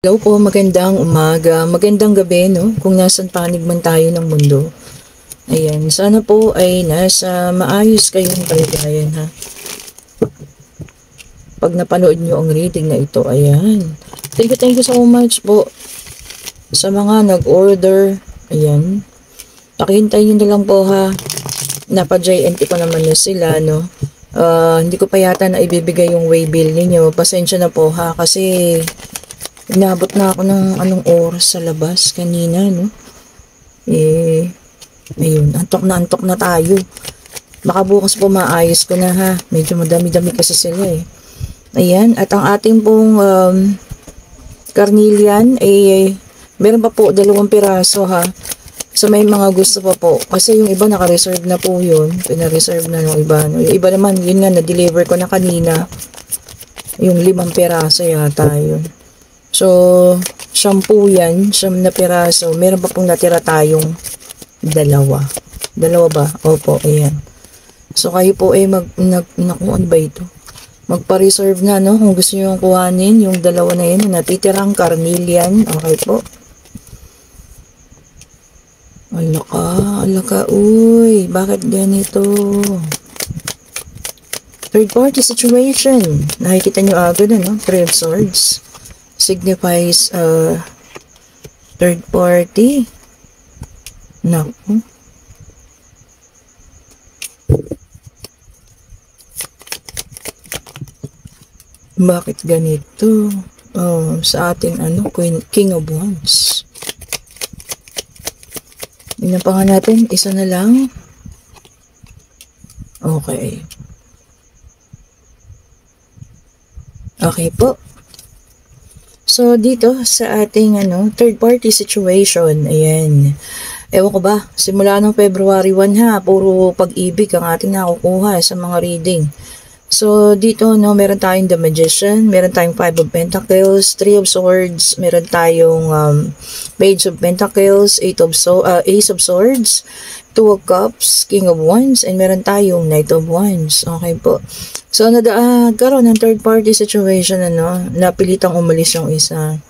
Hello po, magandang umaga, magandang gabi, no? Kung nasan panig man tayo ng mundo. Ayan, sana po ay nasa maayos kayong kalagayan, ha? Pag napanood nyo ang reading na ito, ayan. Thank you so much po sa mga nag-order. Ayan. Pakihintay nyo na lang po, ha? Napa-JNT ko naman na sila, no? Hindi ko pa yata na ibibigay yung way bill ninyo. Pasensya na po, ha? Kasi inabot na ako ng anong oras sa labas kanina, no? Ayun, antok na tayo. Baka bukas po maayos ko na, ha? Medyo madami-dami kasi sila, eh. Ayan, at ang ating pong carnelian, meron pa po 2 piraso, ha? So, may mga gusto pa po. Kasi yung iba naka-reserve na po yun. Pina-reserve na yung iba, no? Yung iba naman, yun nga, na-deliver ko na kanina. Yung 5 piraso yata yun. So, shampoo yan, 9 na piraso. Meron pa pong natira tayong 2. 2 ba? Opo, ayan. So, kayo po ay ano ba ito? Magpa-reserve na, no? Kung gusto nyo kuhanin, yung 2 na yun, natitirang carnelian. Okay po. Alaka, uy. Bakit ganito? Third party situation. Nakikita nyo agad, ano? 3 of Swords. Signifies third party. Naku. Bakit ganito? Sa ating King of Wands. Tingnan pa nga natin, isa na lang. Okay. Okay po. So, dito sa ating third party situation, ayan. Ewan ko ba, simula nung February 1, ha, puro pag-ibig ang ating nakukuha sa mga reading. So, dito, no, meron tayong The Magician, meron tayong 5 of Pentacles, 3 of Swords, meron tayong Page of Pentacles, Ace of Swords, 2 of Cups, King of Wands, and meron tayong Knight of Wands. Okay po. So, karoon ng third party situation, napilitang umalis yung isa.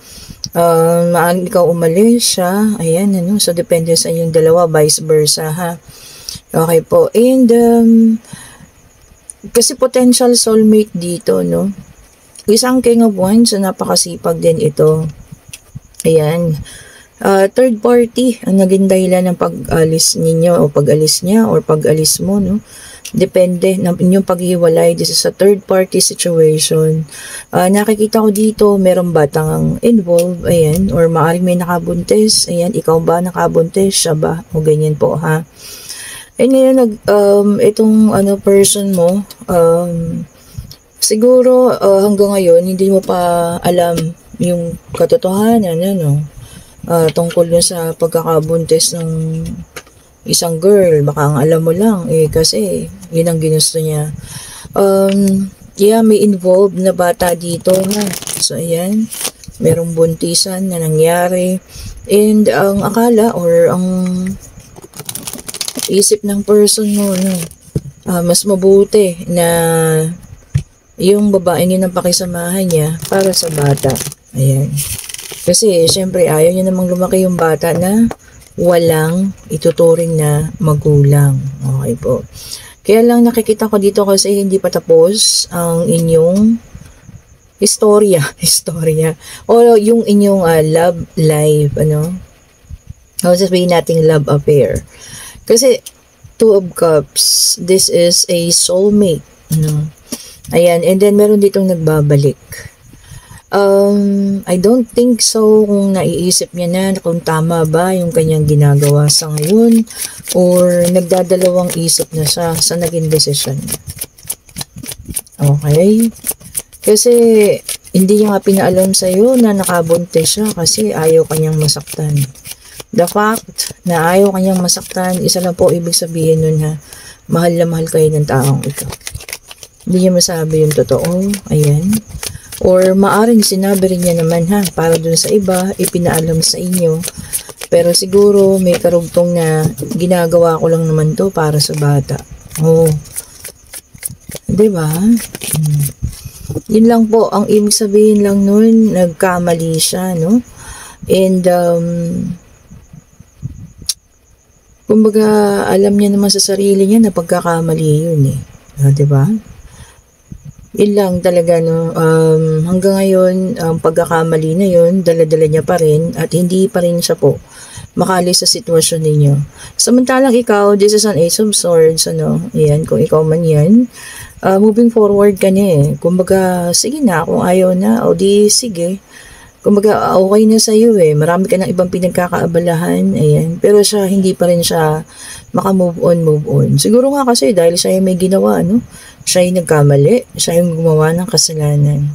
Maaring ikaw umalis siya. Ayan, so depende sa inyong dalawa, vice versa, ha. Okay po. And, kasi potential soulmate dito, no. Isang King of Wands, napakasipag din ito. Ayan. Third party ang naging dahilan ng pag-alis ninyo o pag-alis niya or pag-alis mo, no. Depende ng inyong paghiwalay. This is a third party situation. Nakikita ko dito, merong batang involved, ayan, or maaaring may nakabuntis, ayan, ikaw ba nakabuntis, siya ba, o ganyan po, ha. And ngayon, itong person mo, siguro hanggang ngayon, hindi mo pa alam yung katotohanan, tungkol yun sa pagkakabuntis ng isang girl. Baka ang alam mo lang, kasi yun ang ginusto niya. Yeah, may involved na bata dito, ha. So, ayan, merong buntisan na nangyari. And ang akala or ang isip ng person mo, mas mabuti na yung babae yun ang pakisamahan niya para sa bata. Ayan. Kasi, syempre, ayaw niya namang lumaki yung bata na walang ituturing na magulang. Okay po. Kaya lang nakikita ko dito kasi hindi pa tapos ang inyong istorya. O yung inyong love life, o sabihin nating love affair. Kasi 2 of Cups, this is a soulmate. Ayan, and then meron ditong nagbabalik. I don't think so kung naiisip niya na kung tama ba yung kanyang ginagawa sa ngayon or nagdadalawang isip na siya sa naging desisyon. Okay? Kasi hindi niya nga pinaalam sa'yo na nakabuntis siya kasi ayaw kanyang masaktan. The fact na ayaw kanyang masaktan, isa lang po ibig sabihin nun, ha. Mahal na mahal kayo ng taong ito. Hindi niya masabi yung totoo. Ayan. Or maaring sinabi rin niya naman, ha, para dun sa iba, ipinaalam sa inyo. Pero siguro may karugtong na ginagawa ko lang naman to para sa bata. Oh. Diba? Yun lang po, ang ibig sabihin lang nun, nagkamali siya, no? And, kumbaga, alam niya naman sa sarili niya na pagkakamali yun eh. Diba? Yun lang talaga, no? Hanggang ngayon, ang pagkakamali na yun, dala-dala niya pa rin at hindi pa rin siya po makaalis sa sitwasyon ninyo. Samantalang ikaw, this is an Ace of Swords, ano? Ayan, kung ikaw man yan, moving forward ka na eh. Kumbaga, sige na, kung ayaw na, o di sige. Kumbaga, okay na sa iyo eh. Marami ka ng ibang pinagkakaabalahan. Ayan. Pero siya, hindi pa rin siya maka-move on. Siguro nga kasi dahil siya yung may ginawa, no? Siya yung nagkamali. Siya yung gumawa ng kasalanan.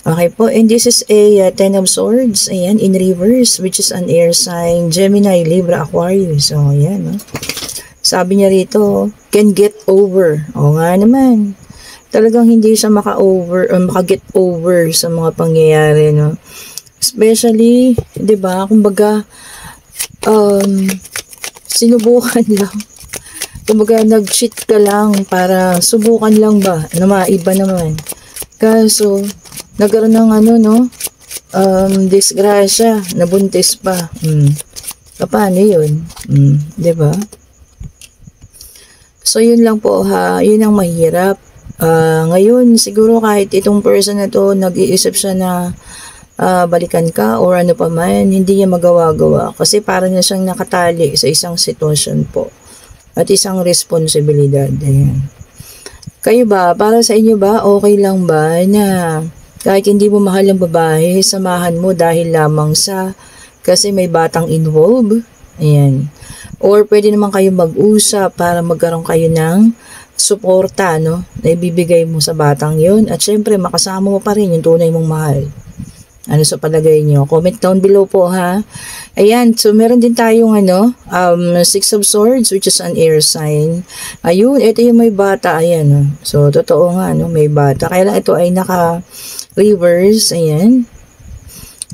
Okay po. And this is a Ten of Swords. Ayan, in reverse, which is an air sign. Gemini, Libra, Aquarius. So, ayan, no? Sabi niya rito, can get over. O nga naman. Talagang hindi siya maka-over or maka-get over sa mga pangyayari, no? Especially, 'di ba? Kumbaga sinubukan lang. Kumbaga nag-cheat ka lang para subukan lang ba na maiba naman. Kaso nagkaroon ng ano, no? Disgrasya, nabuntis pa. Paano 'yun? 'Di ba? So yun lang po ha, yun ang mahirap. Ngayon, siguro kahit itong person na to, nag-iisip siya na balikan ka or ano pa man, hindi niya magawa-gawa. Kasi parang na siyang nakatali sa isang sitwasyon po. At isang responsibilidad. Ayan. Kayo ba, para sa inyo ba, okay lang ba na kahit hindi mo mahal ang babae, samahan mo dahil lamang sa kasi may batang involved? Ayan. Or pwede naman kayo mag-usap para magkaroon kayo ng suporta, no? Na ibibigay mo sa batang yun. At syempre, makasama mo pa rin yung tunay mong mahal. Ano sa palagay nyo? Comment down below po, ha? Ayan, so meron din tayong Six of Swords, which is an air sign. Ayun, ito yung may bata. Ayan, no? So, totoo nga, no? May bata. Kaya lang ito ay naka-reverse. Ayan.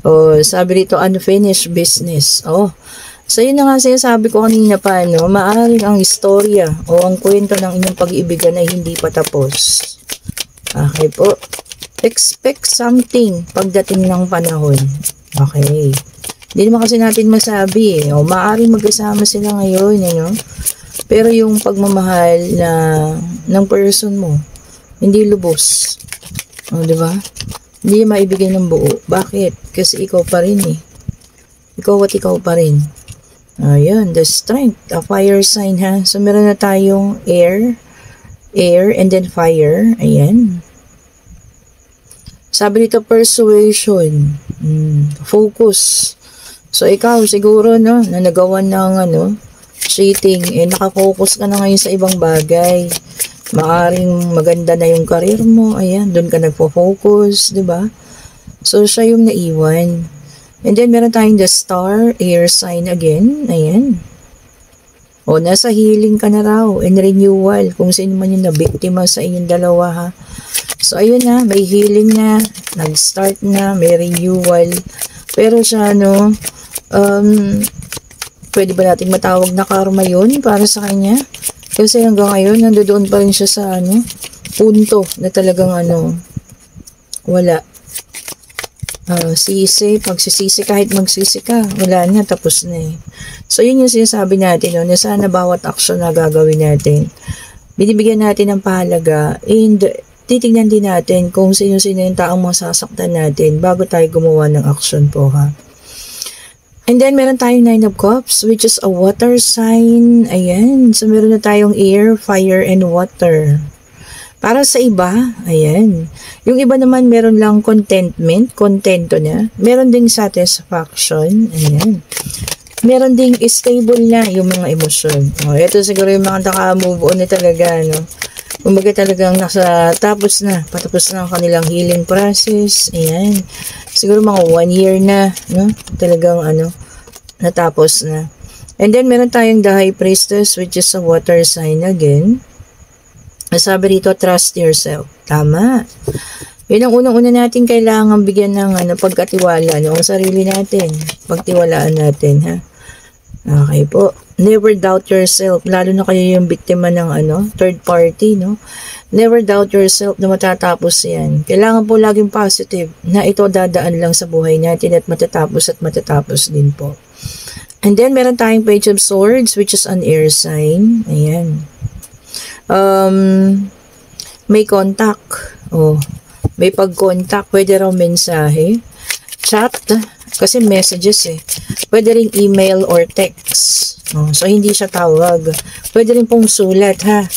O, sabi rito, unfinished business. Oh, so yun na nga sinasabi ko kanina pa, no? Maaaring ang istorya o ang kwento ng inyong pag-iibigan ay hindi pa tapos. Okay po. Expect something pagdating ng panahon. Okay. Hindi naman kasi natin masabi eh. O maaaring magkasama sila ngayon, ano? Pero yung pagmamahal ng person mo, hindi lubos. O, diba? Hindi maibigay ng buo. Bakit? Kasi ikaw pa rin eh. Ikaw at ikaw pa rin. Ayan, the strength, a fire sign ha. So, meron na tayong air, and then fire. Ayan. Sabi dito, persuasion, focus. So, ikaw siguro, no, na nagawan ng, cheating, nakafocus ka na ngayon sa ibang bagay. Maaring maganda na yung career mo. Ayan, doon ka nagpo-focus, di ba? So, siya yung naiwan. And then, meron tayong the star, air sign again. Ayan. O, nasa healing ka na raw and renewal. Kung sino man yung nabiktima sa inyong dalawa, ha. So, ayun na. May healing na. Nag-start na. May renewal. Pero siya, pwede ba nating matawag na karma yun para sa kanya? Kasi hanggang ngayon, nandoon pa rin siya sa, punto na talagang, wala. Sisi, pagsisisi, kahit magsisi ka, wala na, tapos na eh. So, yun yung sinasabi natin, na sana bawat action na gagawin natin, binibigyan natin ng pahalaga, and titignan din natin kung sino-sino yung taong masasaktan natin bago tayo gumawa ng action po, ha. And then, meron tayong Nine of Cups, which is a water sign. Ayan. So, meron na tayong air, fire, and water. Para sa iba, ayan. Yung iba naman meron lang contentment, kontento na. Meron ding satisfaction, ayan. Meron ding stable na yung mga emosyon. O, ito siguro yung mga naka-move on na talaga, Kumbaga talagang patapos na ang kanilang healing process, ayan. Siguro mga 1 year na, Talagang, natapos na. And then, meron tayong the High Priestess, which is a water sign again. Sabi rito, trust yourself. Tama. Yun ang unang-una natin kailangan bigyan ng pagkatiwala, ang sarili natin. Pagtiwalaan natin, ha? Okay po. Never doubt yourself. Lalo na kayo yung biktima ng third party, Never doubt yourself na matatapos yan. Kailangan po laging positive na ito dadaan lang sa buhay natin at matatapos din po. And then, meron tayong Page of Swords, which is an air sign. Ayan. May contact. Oh, may pag-contact. Pwede raw mensahe. Chat. Kasi messages eh. Pwede rin email or text. Oh, so, hindi siya tawag. Pwede rin pong sulat ha.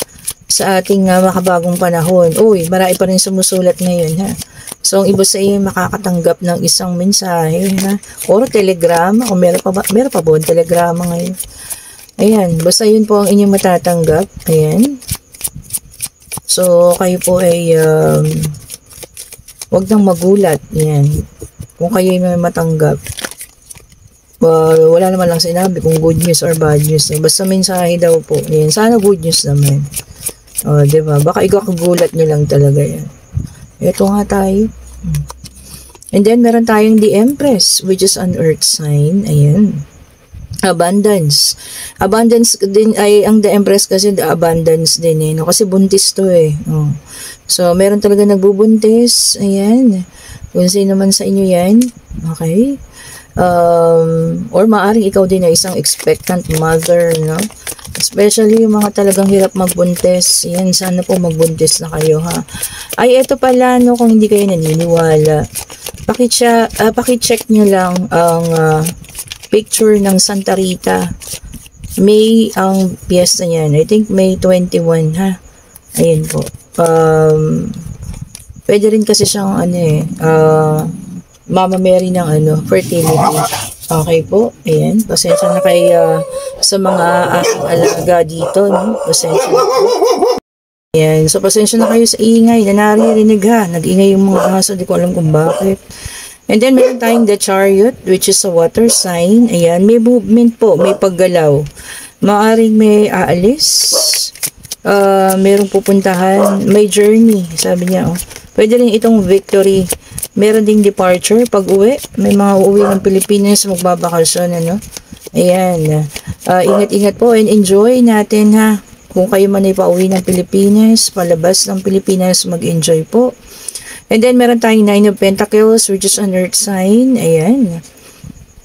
Sa ating makabagong panahon. Uy, marami pa rin sumusulat ngayon ha. So, ang iba sa iyo makakatanggap ng isang mensahe ha. Or telegrama. O meron pa ba telegrama ngayon? Ayan. Basta yun po ang inyong matatanggap. Ayan. So, kayo po ay wag nang magulat. Ayan. Kung kayo ay may matanggap. Wala naman lang sinabi kung good news or bad news. Basta mensahe daw po. Ayan. Sana good news naman. O, diba? Baka ikagulat nyo lang talaga yan. Ito nga tayo. And then, meron tayong the Empress, which is an earth sign. Ayan. Abundance. Abundance din ay, ang the Empress kasi the abundance din eh. No? Kasi buntis to eh. Oh. So, meron talaga nagbubuntis. Ayan. Kung sino man sa inyo yan. Okay. Or maaring ikaw din ay isang expectant mother, no? Especially yung mga talagang hirap magbuntis. Yan, sana po magbuntis na kayo, ha? Ay, eto pala, no, kung hindi kayo naniniwala. Paki-check nyo lang ang picture ng Santa Rita. May ang piyesta niyan. I think May 21, ha? Ayan po. Pwede rin kasi siyang, Mama Mary ng fertility. Okay po. Ayan. Pasensya na kay sa mga aking alaga dito. No? Pasensya na po. Ayan. So, pasensya na kayo sa ingay na naririnig ha. Nag-ingay yung mga aso. Di ko alam kung bakit. And then, meron tayong the Chariot, which is a water sign. Ayan. May movement po. May paggalaw. Maaring may aalis. Merong pupuntahan. May journey. Sabi niya, oh. Pwede rin itong victory. Meron ding departure pag uwi. May mga uuwi ng Pilipinas magbabakasyon, ano? Ayan. Ingat-ingat po and enjoy natin, ha? Kung kayo man ay pauwi ng Pilipinas, palabas ng Pilipinas, mag-enjoy po. And then, meron tayong 9 of Pentacles, which is an earth sign. Ayan.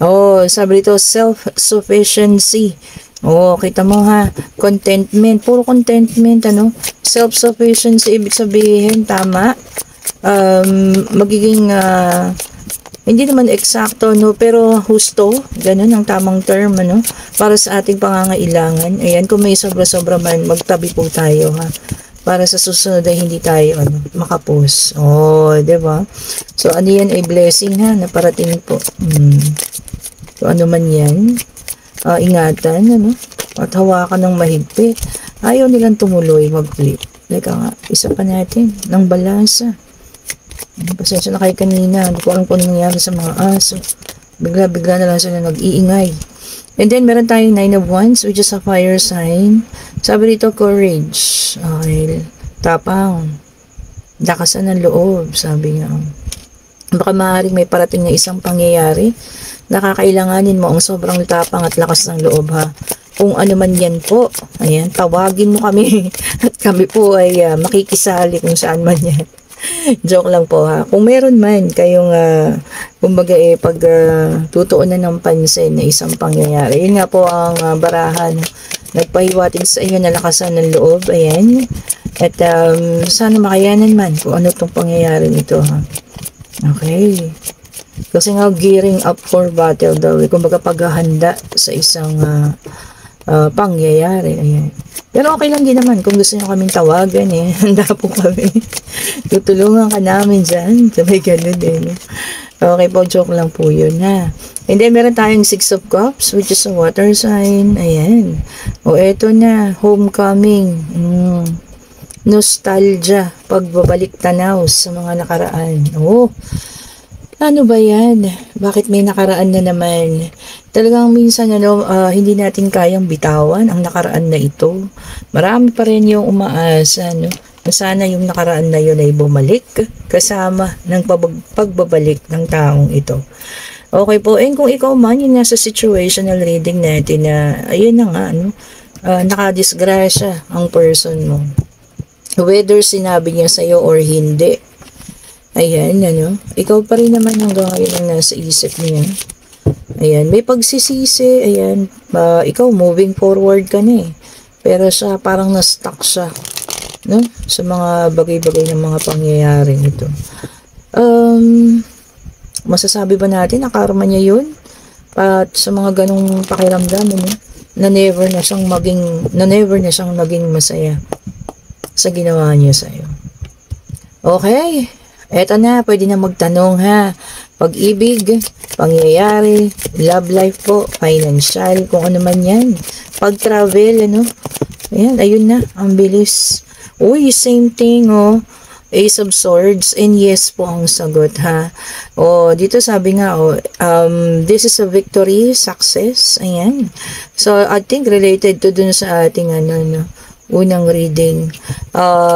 Oh, sabi dito, self-sufficiency. Oh, kita mo ha, contentment, puro contentment, ano? Self-sufficiency, ibig sabihin, tama. Magiging, hindi naman eksakto, no? Pero husto, ganun ang tamang term, ano? Para sa ating pangangailangan. Ayan, kung may sobra-sobra man, magtabi po tayo, ha? Para sa susunod ay hindi tayo, makapos. Oh, diba? So, ano yan ay blessing, ha? Na parating po. So, ano man yan. Ingatan, ano? At hawakan ng mahigpit. Ayaw nilang tumuloy, mag-flip. Teka nga, isa pa natin, ng balasa. Pasensya na kayo kanina, hindi ko alam kung ano nangyari sa mga aso. Bigla-bigla na lang sila nag-iingay. And then, meron tayong 9 of Wands, which is a fire sign. Sabi dito, courage. Okay. Tapang. Lakasan ng loob, sabi niya. Baka maaaring may parating na isang pangyayari. Nakakailanganin mo ang sobrang tapang at lakas ng loob, ha. Kung ano man yan po, ayan, tawagin mo kami at kami po ay makikisali kung saan man yan. Joke lang po, ha. Kung meron man kayong kumbaga pag tutuunan ng pansin na isang pangyayari, yun nga po ang barahan, nagpahiwatig sa inyo na lakasan ng loob, ayan, at sana makayanan man kung ano itong pangyayari nito, ha. Okay. Kasi nga gearing up for battle daw, kumbaga paghahanda sa isang pangyayari. Ayan. Pero okay lang din naman kung gusto nyo kaming tawagan eh. Handa po kami. Tutulungan ka namin dyan. Sabay ganun eh. Okay po, joke lang po yun ha. And then meron tayong 6 of Cups, which is a water sign. Ayan. O eto na, homecoming. Nostalgia, pagbabalik tanaw sa mga nakaraan. Oh, ano ba yan? Bakit may nakaraan na naman? Talagang minsan hindi natin kayang bitawan ang nakaraan na ito. Marami pa rin yung umaasa, no? Sana yung nakaraan na yun ay bumalik kasama ng pagbabalik ng taong ito. Okay po, and kung ikaw man yung nasa situational reading natin na ayun na nga, nakadisgrasya ang person mo. Whether sinabi niya sa'yo or hindi. Ayan, ano. Ikaw pa rin naman hanggang ngayon ang nasa isip niya. Ayan, may pagsisisi. Ayan, ikaw moving forward ka na eh. Pero siya parang na-stuck siya. No? Sa mga bagay-bagay ng mga pangyayari nito. Masasabi ba natin na karma niya yun? At sa mga ganong pakiramdam, no? na never na siyang naging masaya sa ginawa niya sa'yo. Okay. Eto na, pwede na magtanong ha. Pag-ibig, pangyayari, love life po, financial, kung ano man yan. Pag-travel, ano. Ayan, ayun na, ang bilis. Uy, same thing, oh. Ace of Swords, and yes po ang sagot, ha. O, dito sabi nga, this is a victory, success, ayan. So, I think related to dun sa ating, unang reading,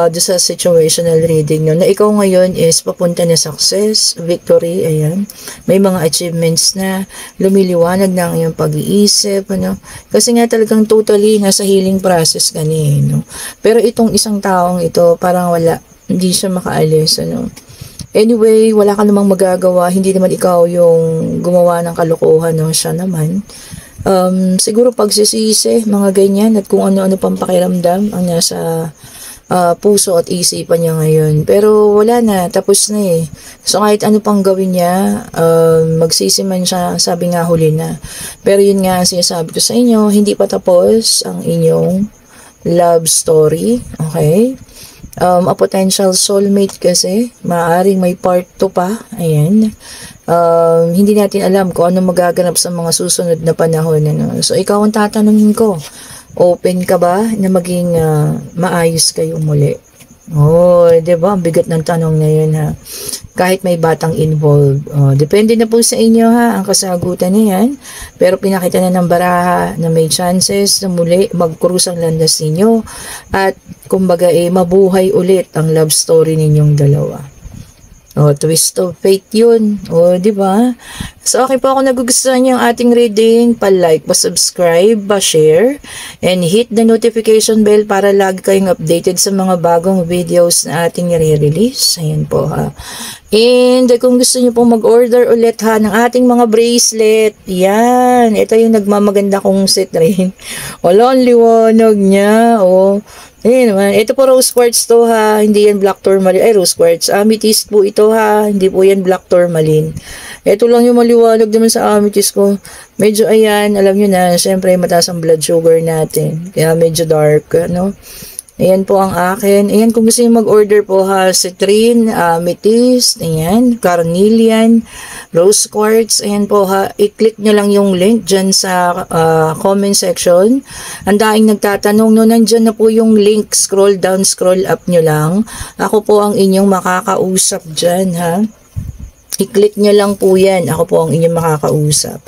doon sa situational reading, no, na ikaw ngayon is papunta na success, victory, ayan. May mga achievements na, lumiliwanag na ang iyong pag-iisip, ano. Kasi nga talagang totally nasa healing process ka niya, no. Pero itong isang taong ito, parang wala, hindi siya makaalis, ano. Anyway, wala ka namang magagawa, hindi naman ikaw yung gumawa ng kalokohan, no, siya naman. Siguro pagsisisi, mga ganyan, at kung ano-ano pang pakiramdam ang nasa puso at isipan niya ngayon. Pero wala na, tapos na eh. So kahit ano pang gawin niya, magsisi man siya, sabi nga huli na. Pero yun nga, sinasabi ko sa inyo, hindi pa tapos ang inyong love story, okay? A potential soulmate kasi, maaaring may part 2 pa, ayan. Hindi natin alam kung ano magaganap sa mga susunod na panahon, ano. So ikaw ang tatanungin ko, open ka ba na maging maayos kayo muli? Oh, 'di ba? Ang bigat ng tanong na 'yun, ha. Kahit may batang involved. Depende na po sa inyo, ha, ang kasagutan niyan. Pero pinakita na ng baraha na may chances na muli mag-cruise ang landas ninyo at kumbaga mabuhay ulit ang love story ninyong dalawa. Twist of fate yun. Di ba? So, okay po, ako nagugustuhan niyo ang ating reading, pa-like, pa-subscribe, pa-share, and hit the notification bell para lagi kayong updated sa mga bagong videos na ating nire-release. Ayan po, ha. And kung gusto niyo pong mag-order ulit, ha, ng ating mga bracelet, yan. Ito yung nagmamaganda kong set rin. Wala, ang liwanag niya, Ayan naman. Ito po rose quartz to, ha. Hindi yan black tourmaline. Ay, rose quartz. Amethyst po ito, ha. Hindi po yan black tourmaline. Ito lang yung maliwanag naman sa amethyst ko. Medyo, ayan, alam nyo na, syempre mataas ang blood sugar natin. Kaya medyo dark, no? Ayan po ang akin. Ayan, kung gusto nyo mag-order po, ha, citrine, amethyst, ayan, carnelian, rose quartz, ayan po, ha, i-click nyo lang yung link dyan sa comment section. Ang daing nagtatanong, no, nandyan na po yung link, scroll down, scroll up nyo lang. Ako po ang inyong makakausap dyan, ha. I-click nyo lang po yan. Ako po ang inyong makakausap.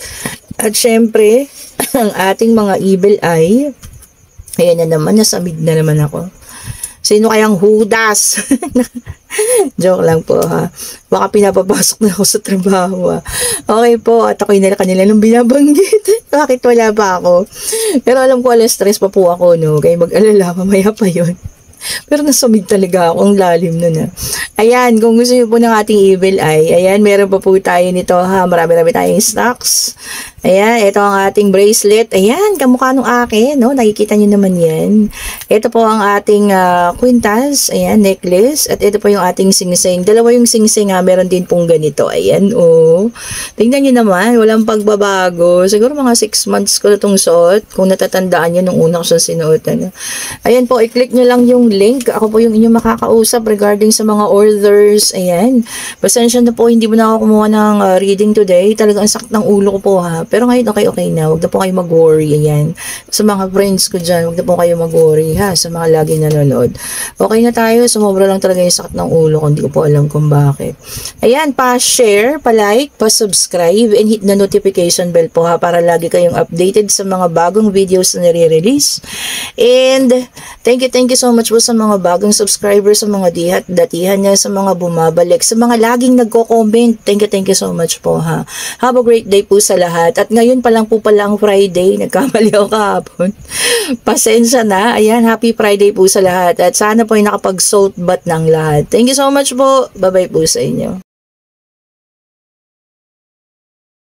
At syempre, ang ating mga evil eye, ayan na naman, nasamid na naman ako. Sino kayang hudas? Joke lang po, ha. Baka pinapapasok na ako sa trabaho, ha. Okay po, at ako'y nila kanila nung binabanggit. Bakit wala pa ako? Pero alam ko, alas stress pa po ako, no. Kaya mag-alala, mamaya pa yun. Pero nasamig talaga ako, ang lalim nun, ha. Ayan, kung gusto niyo po ng ating evil eye, ayan, meron pa po tayo nito, ha. Marami-rami tayong stocks. Ayan, ito ang ating bracelet. Ayan, kamukha nung akin, no? Nakikita niyo naman yan. Ito po ang ating kwintas. Ayan, necklace. At ito po yung ating singsing. Dalawa yung singsing, ha. Meron din pong ganito. Ayan, tingnan niyo naman, walang pagbabago. Siguro mga 6 months ko na itong suot. Kung natatandaan niyo nung una ko siya sinuot. Ano. Ayan po, i-click niyo lang yung link. Ako po yung inyong makakausap regarding sa mga orders. Ayan. Pasensya na po, hindi mo na ako kumuha ng reading today. Talagang sakit ng ulo ko po, ha. Pero ngayon, okay na. Huwag na po kayo mag-worry. Ayan. Sa mga friends ko dyan, huwag na po kayo mag-worry, ha. Sa mga laging nanonood. Okay na tayo. Sumobra lang talaga yung sakit ng ulo ko. Hindi ko po alam kung bakit. Ayan. Pa-share, pa-like, pa-subscribe, and hit the notification bell po, ha. Para lagi kayong updated sa mga bagong videos na nire-release. And thank you so much po sa mga bagong subscribers, sa mga datihan niya, sa mga bumabalik, sa mga laging nagko-comment. Thank you so much po, ha. Have a great day po sa lahat. At ngayon pa lang po pala ang Friday. Nagkamali ako kahapon. Pasensya na. Ayan, happy Friday po sa lahat. At sana po ay nakapag-salt bath ng lahat. Thank you so much po. Bye-bye po sa inyo.